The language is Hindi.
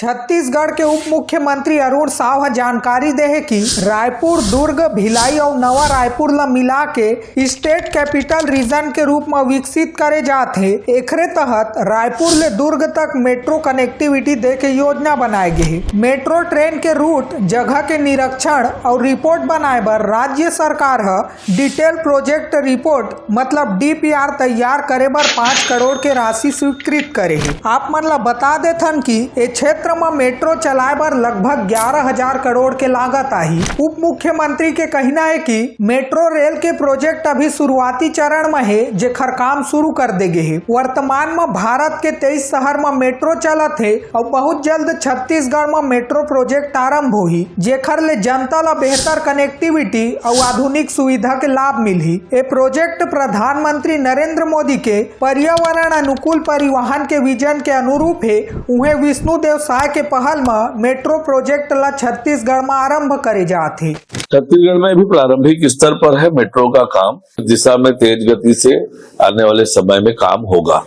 छत्तीसगढ़ के उप मुख्यमंत्री अरुण साव जानकारी दे है कि रायपुर, दुर्ग, भिलाई और नवा रायपुर ला मिला के स्टेट कैपिटल रीजन के रूप में विकसित करे जाते। एकरे तहत रायपुर ले दुर्ग तक मेट्रो कनेक्टिविटी दे के योजना बनाए गए। मेट्रो ट्रेन के रूट, जगह के निरीक्षण और रिपोर्ट बनाए बर राज्य सरकार है डिटेल प्रोजेक्ट रिपोर्ट मतलब DPR तैयार करे बर 5 करोड़ के राशि स्वीकृत करे है। आप मन ला बता देथन कि ए क्षेत्र में मेट्रो चलाए बर लगभग 11,000 करोड़ के लागत आई। उप मुख्यमंत्री के कहना है कि मेट्रो रेल के प्रोजेक्ट अभी शुरुआती चरण में है, जेकर काम शुरू कर दे गए है। वर्तमान में भारत के 23 शहर में मेट्रो चलत है और बहुत जल्द छत्तीसगढ़ में मेट्रो प्रोजेक्ट आरंभ होही, जेकर ले जनता ला बेहतर कनेक्टिविटी और आधुनिक सुविधा के लाभ मिली। ये प्रोजेक्ट प्रधानमंत्री नरेंद्र मोदी के पर्यावरण अनुकूल परिवहन के विजन के अनुरूप है। उन्हें विष्णुदेव साय के पहल में मेट्रो प्रोजेक्ट ला छत्तीसगढ़ में आरंभ करे जाते। छत्तीसगढ़ में भी प्रारंभिक स्तर पर है मेट्रो का काम। दिशा में तेज गति से आने वाले समय में काम होगा।